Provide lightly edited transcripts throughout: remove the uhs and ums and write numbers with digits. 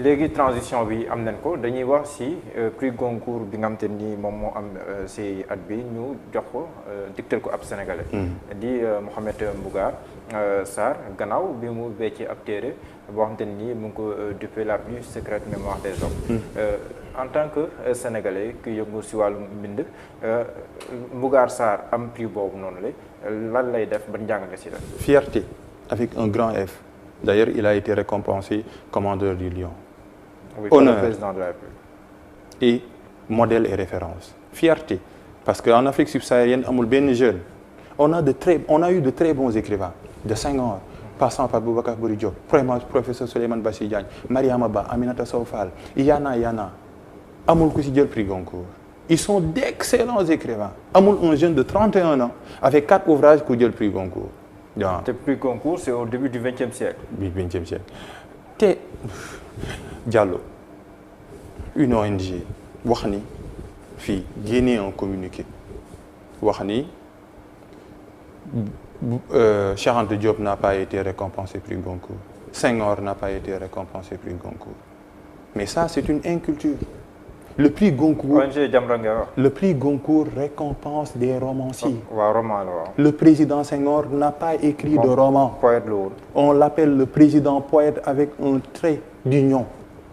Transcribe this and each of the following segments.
léegi transition bi am nañ ko dañuy wax ci prix Goncourt bi nga xam te ni moom moo am ci at bi ñu jox ko digtal ko ab sénégalais. di Mouhamed Mbougar Sarr gannaaw bi mu becc ab téere boo xam te ni mu ngi ko duppee la plus secrète mémoire des hommes. En tant que sénégalais ki yëngu ci wàllum mbind Mbougar Sarr am prix boobu noonu la lan lay def ba njàng nga ci la. Fierté avec un grand F. D'ailleurs, il a été récompensé commandeur du Lion. Oui, honneur, le président de la République. Et modèle et référence. Fierté, parce qu'en Afrique subsaharienne, amul benn jeune. On a eu de très bons écrivains, de Senghor, passant par Boubacar Bory Diop, professeur Souleymane Bassirou Diagne, Mariama Ba, Aminata Sow Fall, Yana amul ku ci jël prix Goncourt. Ils sont d'excellents écrivains. Amul un jeune de 31 ans avec 4 ouvrages ku jël prix Goncourt. waaw te prix Goncourt c'est au début du XXe siècle. du XXe siècle te Diallo une ONG wax ni fii génnee un communiqué wax ni Cheikh Anta Diop n'a pas été récompensé prix Goncourt Senghor n'a pas été récompensé prix Goncourt mais ça c'est une inculture. Le prix Goncourt, le prix Goncourt récompense des romanciers. Le président Senghor n'a pas écrit de roman. On l'appelle le président poète avec un trait d'union.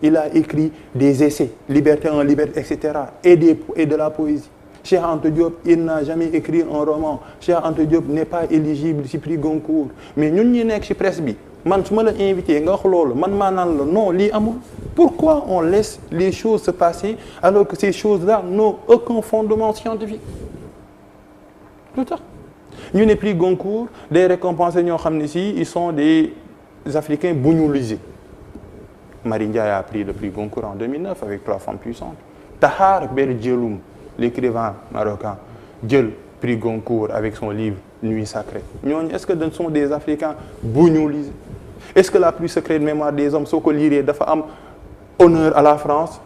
Il a écrit des essais, Liberté en liberté, etc. et de la poésie. Cheikh Anta Diop, il n'a jamais écrit un roman. Cheikh Anta Diop n'est pas éligible ci prix Goncourt. Mais ñun ñi nekk ci presse bi man su ma la invité nga wax loolu man maa naan la non lii amul. Pourquoi on laisse les choses se passer alors que ces choses-là n'ont aucun fondement scientifique? Lu tax ñu ne prix Goncourt des récompensés ñoo xam ne si ils sont des Africains bougnolisés. Marie Ndiaye a pris le prix Goncourt en 2009 avec 3 femmes puissantes. Tahar Ben Djeloum, l'écrivain marocain, jël prix Goncourt avec son livre Nuit sacrée. ñooñu est-ce que ce sont des Africains bougnolisés? Est-ce que la plus secrète mémoire des hommes soo ko liiree dafa am honneur à la France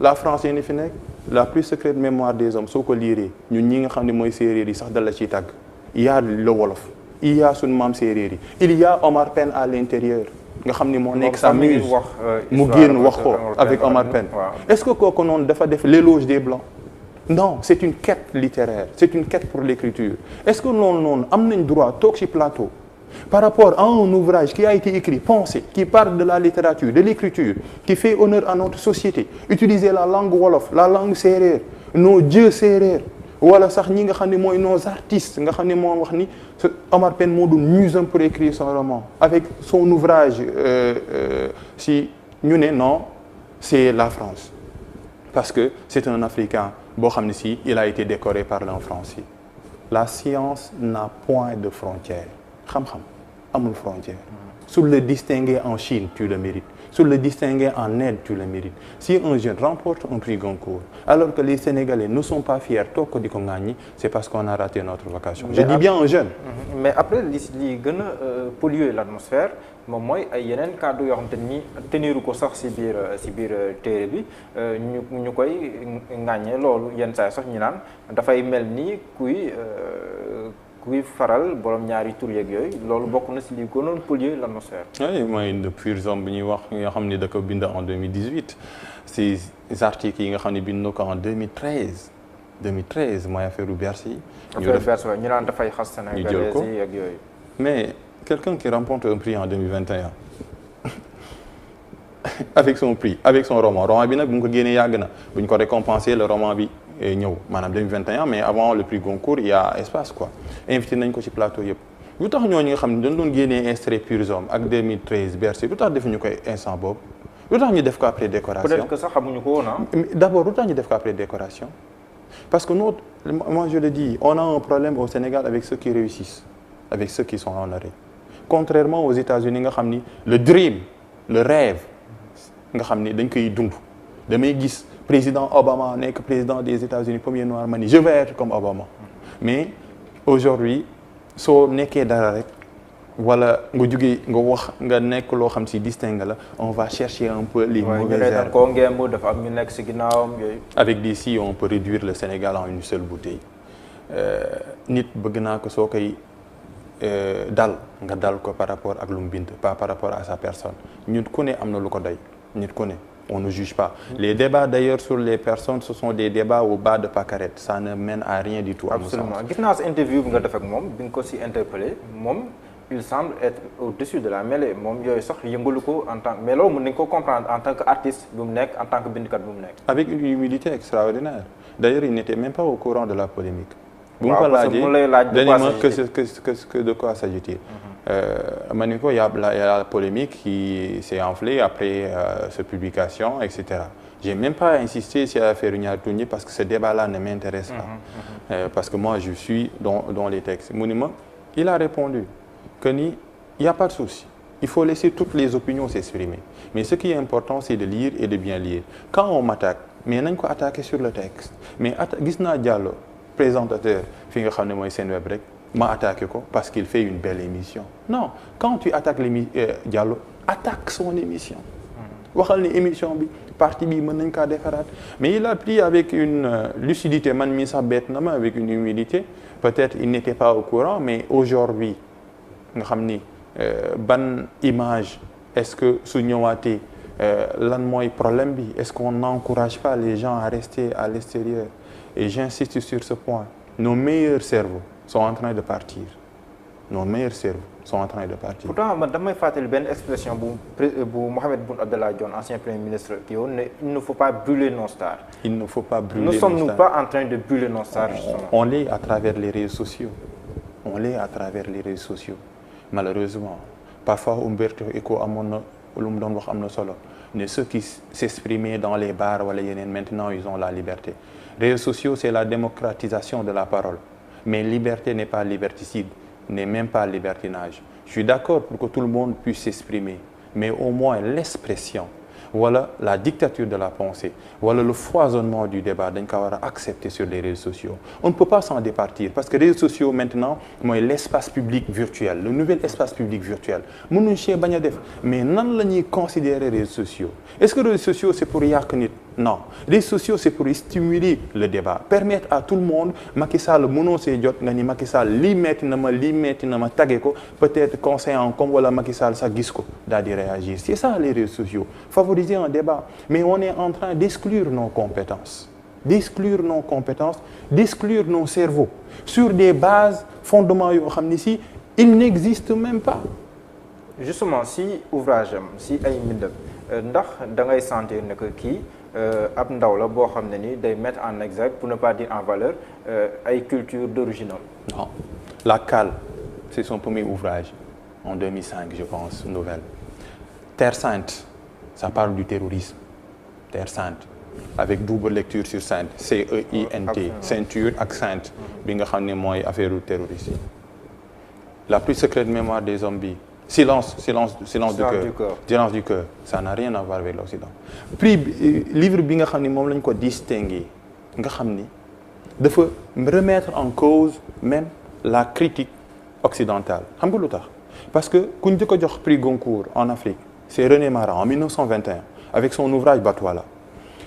yéen fi nekk la plus secrète mémoire des hommes soo ko liiree ñun ñi nga xam ne mooy séeréer yi sax dal la ciy tàgg il y a le wolof il y a suñu maam séeréer yi il y a Omar Pène à l'intérieur nga xam ni moo nekk sa muse mu génn wax ko avec Omar Pène est-ce que kooku noonu dafa def l'éloge des blancs? Non, c'est une quête littéraire c'est une quête pour l'écriture. Est-ce que noonu am nañ droit toog ci plateau par rapport à un ouvrage qui a été écrit, pensé, qui parle de la littérature, de l'écriture, qui fait honneur à notre société, utiliser la langue wolof, la langue sérère, nos dieux sérères, wala sax ñi nga xam ne mooy nos artistes nga xam ne moo wax ni Omar Pène moo doon museum pour écrire son roman avec son ouvrage si ñu ne non c'est la France parce que c'est un Africain boo xam ne si il a été décoré par un Français. La science n'a point de frontières. Xam-xam amul frontière. Sur le distinguer en Chine, tu le mérites. Sur le distinguer en Inde, tu le mérites. Si un jeune remporte un prix Goncourt, alors que les Sénégalais ne sont pas fiers, toog ko di ko ŋàññi, c'est parce qu'on a raté notre vocation. Je dis bien un jeune. Mais après li gën a polluer l'atmosphère moom mooy ay yeneen kàddu yoo xam te ni teniru ko sax ci biir téere bi ñu koy ŋàññee loolu yenn saa sax ñu naan dafay mel ni kuy faral borom ñaari tur yeeg yooyu loolu bokk na ci li gënoon polluer l'atmosphère. Oui mooy le pur homme bi ñuy wax nga xam ni da ko bind en 2018 ces articles yi nga xam ne bind na ko en 2013 mooy affaire Bercy. ñu naan dafay xas Sénégalais yi ak yooyu. mais quelqu'un qui remporte un prix en 2021 avec son prix avec son roman bi nag bu ñu ko génnee yàgg na bu ñu ko récompenser le roman bi. ñëw maanaam 2021 mais avant le prix Goncourt il y a espace quoi invité nañ ko ci plateau yëpp lu tax ñooñu nga xam ne dañ doon génnee extrait purs hommes ak 2013 Bercy lu tax defuñu koy instant boobu lu tax ñu def ko après décoration peut-être que sax xamuñu ko woon d'abord lu tax ñu def ko après décoration parce que moi je le dis on a un problème au Sénégal avec ceux qui réussissent avec ceux qui sont honorés contrairement aux États-Unis nga xam ni le dream le rêve nga xam ni dañ koy dund damay gis président Obama nekk président des États-Unis premier noir ma ni je vais être comme Obama mais aujourd'hui soo nekkee dara rek wala nga jugee nga wax nga nekk loo xam si distingue la on va chercher un peu les mauvaises herbes koo ngemb dafa am ñu nekk si ginnaawam yooyu. avec des si on peut réduire le Sénégal en une seule bouteille nit bëgg naa ko soo koy dal ko par rapport ak lu mu bind pas par rapport à sa personne nit ku ne am na lu ko doy nit ku ne On ne juge pas. Les débats d'ailleurs sur les personnes, ce sont des débats au bas de Pacarette. Ça ne mène à rien du tout. Absolument. Gis naa sa interview bi nga def ak moom bi nga ko si interpellé moom il semble être au-dessus de la mêlée moom yooyu sax yëngalu ko en tant mais loolu mën nañu ko comprendre en tant qu'artiste bu mu nekk en tant que bindkat bu mu nekk. Avec une humilité extraordinaire. D'ailleurs, il n'était même pas au courant de la polémique. Bu waaw parce que mu lay laaj de quoi s'agit-il. Ma ni ko y a la polémique qui s'est enflée après cette publication, etc. J'ai même pas insisté sur l'affaire Ñaari Tuñ parce que ce débat-là ne m'intéresse pas. Parce que moi, je suis dans les textes. Monument, il a répondu que il n'y a pas de souci. Il faut laisser toutes les opinions s'exprimer. Mais ce qui est important, c'est de lire et de bien lire. Quand on m'attaque, mais on peut attaquer sur le texte. Mais gis naa Diallo, présentateur, fi nga xam ne mooy Senweb rek, m'a attaqué parce qu'il fait une belle émission. Non, quand tu attaques Diallo, attaque son émission. Waxal ni émission bi partie bi mën nañ kaa defaraat mais il a pris avec une lucidité man mi sax bett na ma avec une humilité peut-être il n'était pas au courant mais aujourd'hui nga xam ni ban image est-ce que su ñëwaatee lan mooy problème bi est-ce qu'on n'encourage pas les gens à rester à l'extérieur et j'insiste sur ce point nos meilleurs cerveaux sont en train de partir nos meilleurs cerveaux sont en train de partir. Pourtant man damay fàttali benn expression bu Mohamed Boun Abdallah Dionne ancien premier ministre qui yoon ne il ne faut pas brûler nos stars. Il ne faut pas brûler nos stars. Ne sommes-nous pas en train de brûler nos stars justement. On l'est à travers les réseaux sociaux. On l'est à travers les réseaux sociaux. Malheureusement parfois Umberto Eco amoon na lu mu doon wax am na solo ne ceux qui s'exprimaient dans les bars wala yeneen maintenant ils ont la liberté. Réseaux sociaux c'est la démocratisation de la parole mais liberté n'est pas liberticide. N'est même pas libertinage. Je suis d'accord pour que tout le monde puisse s'exprimer, mais au moins l'expression, voilà la dictature de la pensée, voilà le foisonnement du débat dañ ko war a accepter sur les réseaux sociaux. On ne peut pas s'en départir parce que les réseaux sociaux maintenant mooy l'espace public virtuel, le nouvel espace public virtuel. Mënuñ cee bañ a def mais nan la ñuy considérer les réseaux sociaux? Est-ce que les réseaux sociaux c'est pour yàq nit? Non. Les réseaux sociaux c'est pour stimuler le débat, permettre à tout le monde Macky Sall mënoo see jot nga ni Macky Sall lii metti na ma tagge ko peut-être conseillant comme wala Macky Sall sax gis ko daal di réagir. C'est ça les réseaux sociaux. Favoriser un débat, mais on est en train d'exclure nos compétences, d'exclure nos cerveaux sur des bases fondements yoo xam ni si il n'existe même pas. Justement si ouvrage am si ay mbindam ndax da ngay sentir ne que kii ab ndaw la boo xam ne ni day mettre en exergue pour ne pas dire en valeur ay culture d'origine. Non, La Cale, c'est son premier ouvrage en 2005 je pense, nouvelle. Terre Sainte, ça parle du terrorisme. Terre Sainte avec double lecture sur sainte C-E-I-N-T ceinture ak sainte bi nga xam ne mooy affaire terroriste yi. La plus secrète mémoire des zombies. Silence du cœur. Ça n'a rien à voir avec l'Occident. Prix livre bi nga xam ni moom lañ ko distinguer nga xam ni dafa remettre en cause même la critique occidentale. Xam nga lu tax? Parce que ku ñu ko jox prix Goncourt en Afrique, c'est René Maran en 1921 avec son ouvrage Batouala.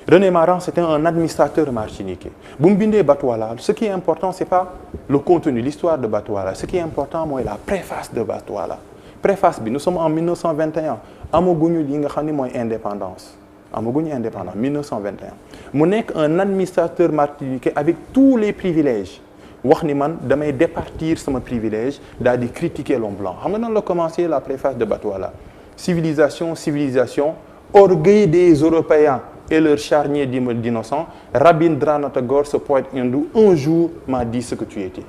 René Maran c'était un administrateur martiniquais. Bu mu bindee Batouala, ce qui est important c'est pas le contenu, l'histoire de Batouala. Ce qui est important mooy la préface de Batouala. Préface bi nous sommes en 1921 amaguñu li nga xam ni mooy indépendance 1921 mu nekk un administrateur martiniquais avec tous les privilèges wax ni man damay départir sama privilège daal di critiquer l'homme blanc xam nga nan la commencé la préface de Batouala civilisation orgueil des Européens et leur charnier d'innocents Rabindranath Tagore ce poète hindou un jour m'a dit ce que tu étais.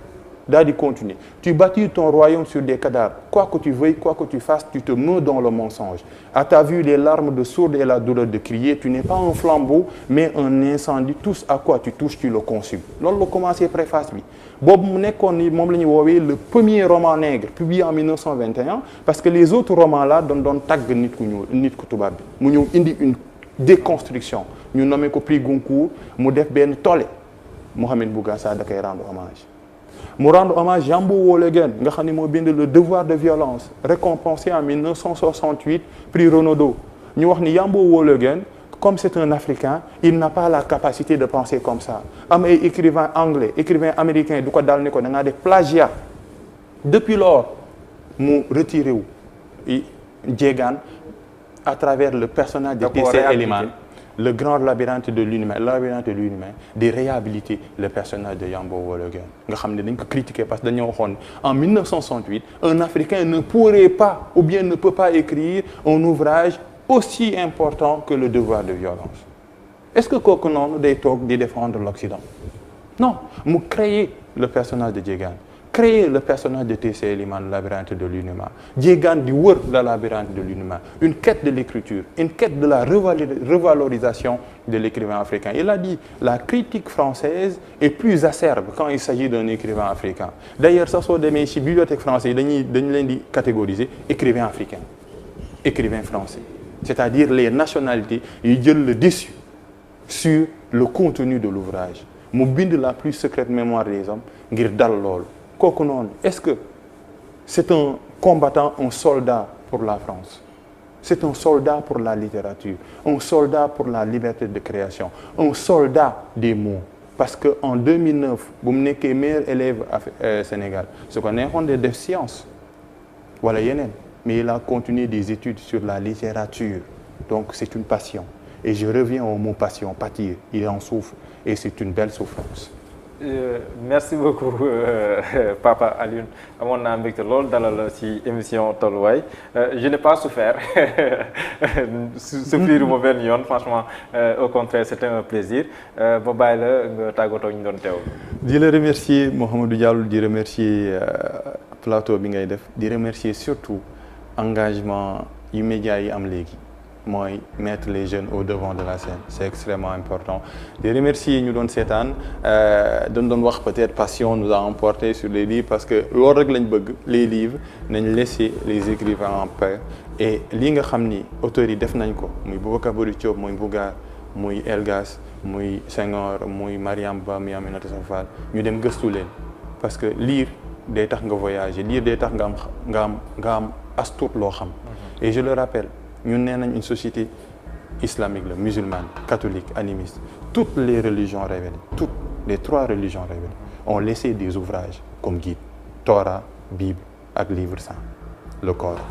Daal di continuer. Tu bâtis ton royaume sur des cadavres. Quoi que tu veuilles, quoi que tu fasses, tu te meus dans le mensonge. À ta vue, les larmes de sourde et la douleur de crier, tu n'es pas un flambeau, mais un incendie. Tout à quoi tu touches, tu le consumes. Loolu la commencé préface bi. Boobu mu nekkoon ni moom la ñu woowee le premier roman nègre publié en 1921 parce que les autres romans là doon tagg nit ku ñuul nit ku tubaab bi mu ñëw indi une déconstruction ñu nommé ko prix Goncourt mu def benn tollé Mohamed Mbougar Sarr da koy rendre hommage. mu rendre hommage Jambo Woleguen nga xam ne moo bind le devoir de violence récompensé en 1968 prix Renaudot ñu wax ni Jambo Woleguen comme c'est un Africain il n'a pas la capacité de penser comme ça am ay écrivain anglais écrivain américain du ko dal ni ko da ngaa def plagiat depuis lors mu retiré wu jéegaan à travers le personnage de T.C. Eliman le grand labyrinthe de l'humain de réhabiliter le personnage de Yambo Wologun nga xam ne dañ ko critiquer parce que dañoo waxoon en 1968 un Africain ne pourrait pas ou bien ne peut pas écrire un ouvrage aussi important que le devoir de violence. Est-ce que kooku noonu day toog di défendre l'Occident? Non, mu créer le personnage de Diégane, créer le personnage de T.C. Eliman, le labyrinthe de l'Unima. Diégane di wër le labyrinthe de l'Unima, une quête de l'écriture, une quête de la revalorisation de l'écrivain africain. Il a dit la critique française est plus acerbe quand il s'agit d'un écrivain africain. D'ailleurs, ça soo demee ci bibliothèque française dañu leen di catégoriser écrivain africain, écrivain français. C'est-à-dire les nationalités yi jël le dessus sur le contenu de l'ouvrage. Mu bind la plus secrète mémoire des hommes ngir dal loolu. Kooku noonu, est-ce que c'est un combattant, un soldat pour la France? C'est un soldat pour la littérature, un soldat pour la liberté de création, un soldat des mots. Parce que en 2009 bu mu nekkee meilleur élève Sénégal su ko neexoon de def science wala yeneen, mais il a continué des études sur la littérature. Donc c'est une passion. Et je reviens au mot passion, pâtir, il en souffre et c'est une belle souffrance. Merci beaucoup Papa Alioune amoon naa mbégte lool dalal ci émission Tolluwaay je n'ai pas souffert souffrir ma benn yoon franchement au contraire c'était un plaisir ba bàyyi la nga tàggatoo ñu doon teew. di la remercier Mouhamadou Diallo di remercier plateau bi ngay def di remercier surtout engagement yu médias yi am léegi. mooy mettre les jeunes au devant de la scène c'est extrêmement important di remercier ñu doon seetaan doon wax peut-être passion nous a emporté sur les livres parce que loolu rek lañ bëgg les livres nañ laisser les écrivains en paix et lii nga xam ni auteurs yi def nañ ko muy Boubacar Bory Diop muy Mbougar muy Elgas muy Senghor muy Mariam Ba muy Aminata Sow Fall ñu dem gëstu leen parce que lire day tax nga voyager lire day tax nga am as tuut loo xam et je le rappelle ñun nee nañ une société islamique la musulmane catholique animiste toutes les religions révélées toutes les 3 religions révélées ont laissé des ouvrages comme guide Torah Bible ak livre saint le Coran.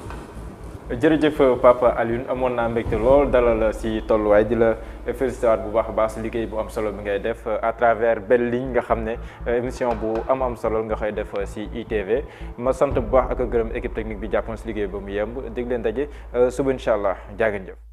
jërëjëf Papa Alioune amoon naa mbégte lool dalal ci Tolluwaay di la félicité waat bu baax a baax ci liggéey bu am solo bi ngay def à travers Belle Ligne nga xam ne émission bu am solo nga koy def ci ITV ma sant bu baax ak gërëm équipe technique bi jàppoon ci liggéey ba mu yemb dégg leen daje suba incha allah jaa ngeen jëf.